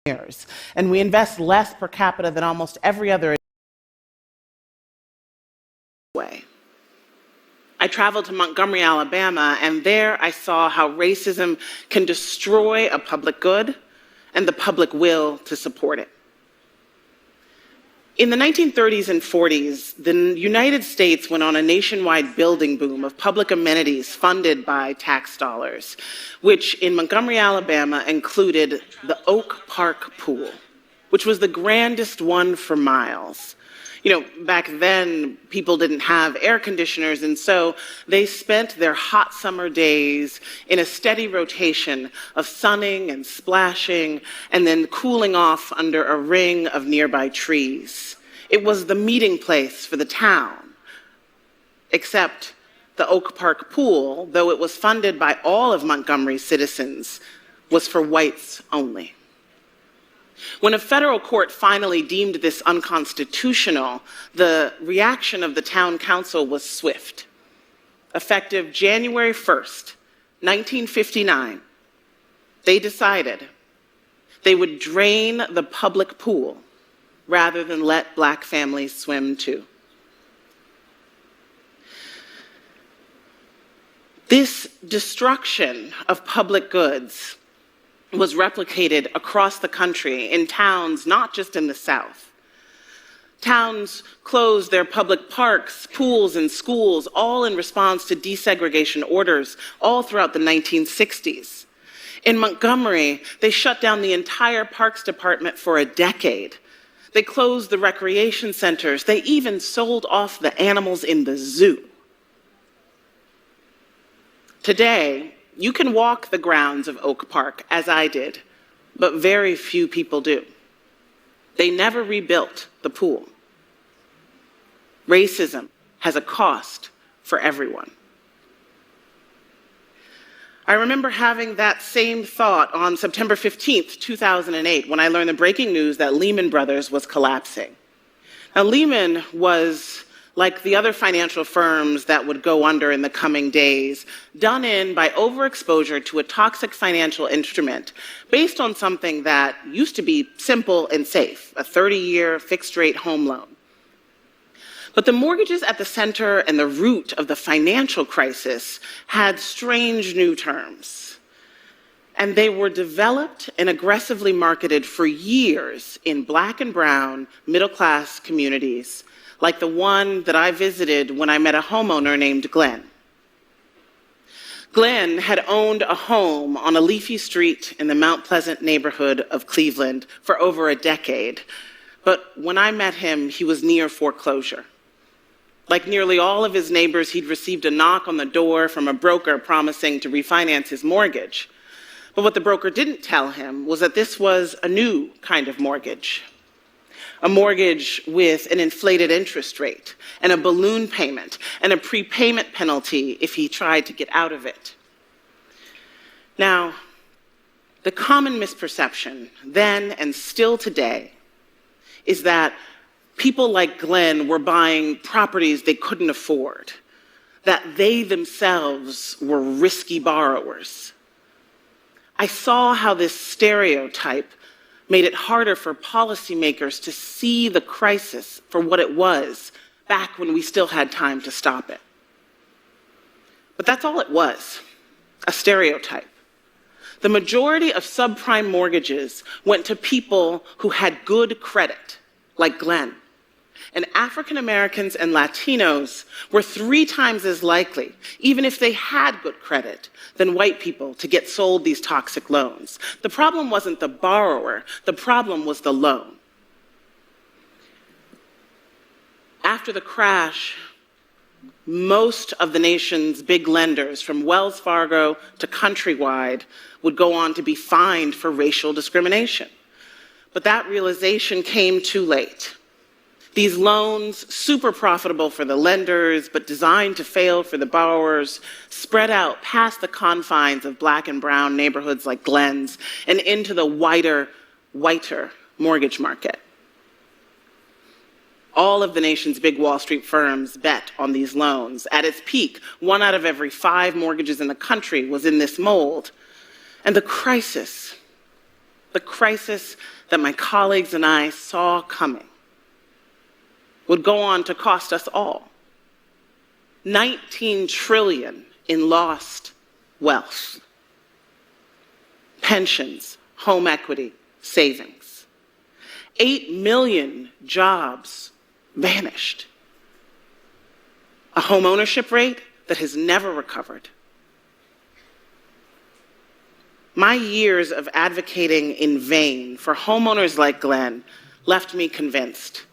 years, and we invest less per capita than almost every other way. I traveled to Montgomery, Alabama, and there I saw how racism can destroy a public good and the public will to support it. In the 1930s and 40s, the United States went on a nationwide building boom of public amenities funded by tax dollars, which in Montgomery, Alabama included the Oak Park Pool, which was the grandest one for miles. You know, back then, people didn't have air conditioners, and so they spent their hot summer days in a steady rotation of sunning and splashing and then cooling off under a ring of nearby trees. It was the meeting place for the town, except the Oak Park Pool, though it was funded by all of Montgomery's citizens, was for whites only. When a federal court finally deemed this unconstitutional, the reaction of the town council was swift. Effective January 1st, 1959, they decided they would drain the public pool rather than let black families swim too. This destruction of public goods was replicated across the country in towns, not just in the South. Towns closed their public parks, pools, and schools, all in response to desegregation orders, all throughout the 1960s. In Montgomery, they shut down the entire Parks Department for a decade. They closed the recreation centers. They even sold off the animals in the zoo. Today, you can walk the grounds of Oak Park, as I did, but very few people do. They never rebuilt the pool. Racism has a cost for everyone. I remember having that same thought on September 15th, 2008, when I learned the breaking news that Lehman Brothers was collapsing. Now, Lehman was, like the other financial firms that would go under in the coming days, done in by overexposure to a toxic financial instrument based on something that used to be simple and safe, a 30-year fixed-rate home loan. But the mortgages at the center and the root of the financial crisis had strange new terms. And they were developed and aggressively marketed for years in black and brown middle-class communities, like the one that I visited when I met a homeowner named Glenn. Glenn had owned a home on a leafy street in the Mount Pleasant neighborhood of Cleveland for over a decade, but when I met him, he was near foreclosure. Like nearly all of his neighbors, he'd received a knock on the door from a broker promising to refinance his mortgage. But what the broker didn't tell him was that this was a new kind of mortgage. A mortgage with an inflated interest rate and a balloon payment and a prepayment penalty if he tried to get out of it. Now, the common misperception then and still today is that people like Glenn were buying properties they couldn't afford, that they themselves were risky borrowers. I saw how this stereotype made it harder for policymakers to see the crisis for what it was back when we still had time to stop it. But that's all it was, a stereotype. The majority of subprime mortgages went to people who had good credit, like Glenn. And African Americans and Latinos were 3 times as likely, even if they had good credit, than white people to get sold these toxic loans. The problem wasn't the borrower, the problem was the loan. After the crash, most of the nation's big lenders, from Wells Fargo to Countrywide, would go on to be fined for racial discrimination. But that realization came too late. These loans, super profitable for the lenders, but designed to fail for the borrowers, spread out past the confines of black and brown neighborhoods like Glenn's and into the whiter mortgage market. All of the nation's big Wall Street firms bet on these loans. At its peak, 1 out of every 5 mortgages in the country was in this mold. And the crisis the crisis that my colleagues and I saw coming, would go on to cost us all $19 trillion in lost wealth, pensions, home equity, savings. 8 million jobs vanished. A home ownership rate that has never recovered. My years of advocating in vain for homeowners like Glenn left me convinced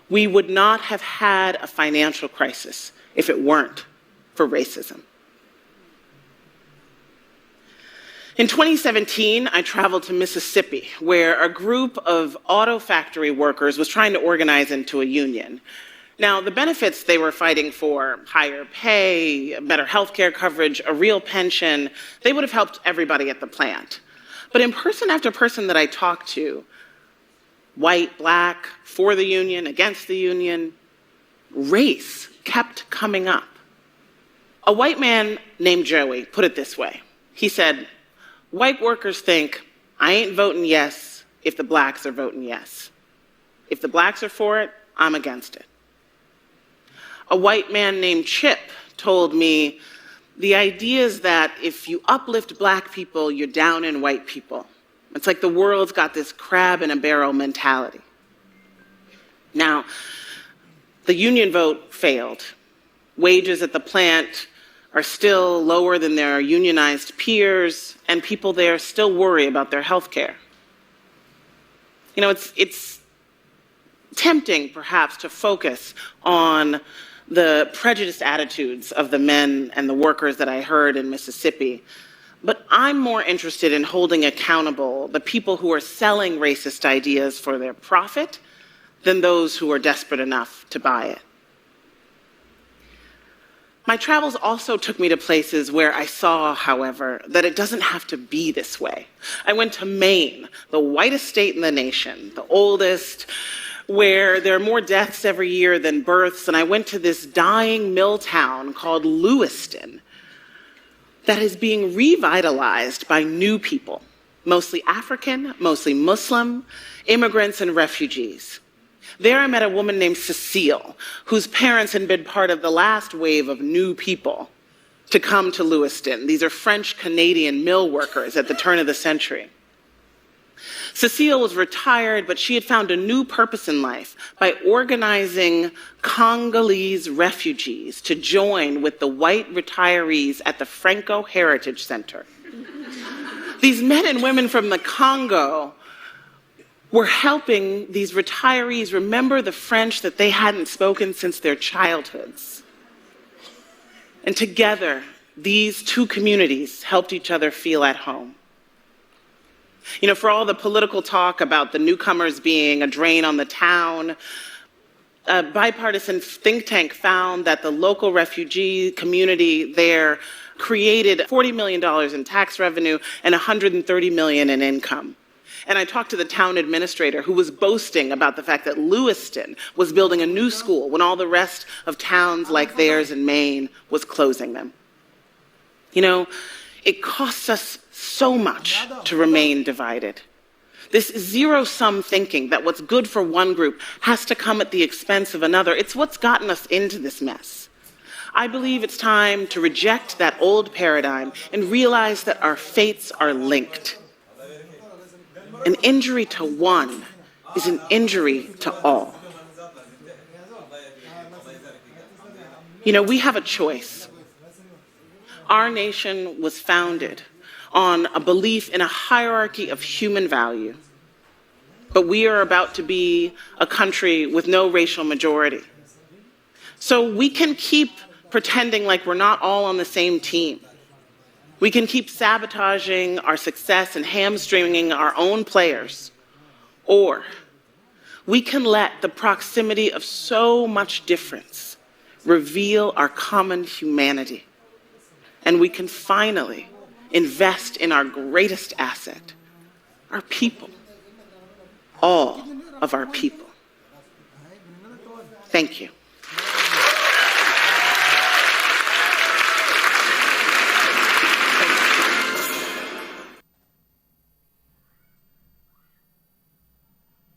we would not have had a financial crisis if it weren't for racism. In 2017, I traveled to Mississippi, where a group of auto factory workers was trying to organize into a union. Now, the benefits they were fighting for, higher pay, better healthcare coverage, a real pension, they would have helped everybody at the plant. But in person after person that I talked to, white, black, for the union, against the union, race kept coming up. A white man named Joey put it this way. He said, "White workers think, I ain't voting yes if the blacks are voting yes. If the blacks are for it, I'm against it." A white man named Chip told me, the idea is that if you uplift black people, you're down in white people. It's like the world's got this crab in a barrel mentality. Now, the union vote failed. Wages at the plant are still lower than their unionized peers, and people there still worry about their health care. You know, it's tempting, perhaps, to focus on the prejudiced attitudes of the men and the workers that I heard in Mississippi, but I'm more interested in holding accountable the people who are selling racist ideas for their profit than those who are desperate enough to buy it. My travels also took me to places where I saw, however, that it doesn't have to be this way. I went to Maine, the whitest state in the nation, the oldest, where there are more deaths every year than births, and I went to this dying mill town called Lewiston that is being revitalized by new people, mostly African, mostly Muslim, immigrants and refugees. There I met a woman named Cecile, whose parents had been part of the last wave of new people to come to Lewiston. These are French-Canadian mill workers at the turn of the century. Cecile was retired, but she had found a new purpose in life by organizing Congolese refugees to join with the white retirees at the Franco Heritage Center. These men and women from the Congo were helping these retirees remember the French that they hadn't spoken since their childhoods. And together, these two communities helped each other feel at home. You know, for all the political talk about the newcomers being a drain on the town, a bipartisan think tank found that the local refugee community there created $40 million in tax revenue and $130 million in income. And I talked to the town administrator who was boasting about the fact that Lewiston was building a new school when all the rest of towns like theirs in Maine was closing them. You know, it costs us so much to remain divided. This zero-sum thinking that what's good for one group has to come at the expense of another, it's what's gotten us into this mess. I believe it's time to reject that old paradigm and realize that our fates are linked. An injury to one is an injury to all. You know, we have a choice. Our nation was founded on a belief in a hierarchy of human value. But we are about to be a country with no racial majority. So we can keep pretending like we're not all on the same team. We can keep sabotaging our success and hamstringing our own players. Or we can let the proximity of so much difference reveal our common humanity. And we can finally invest in our greatest asset, our people, all of our people. Thank you.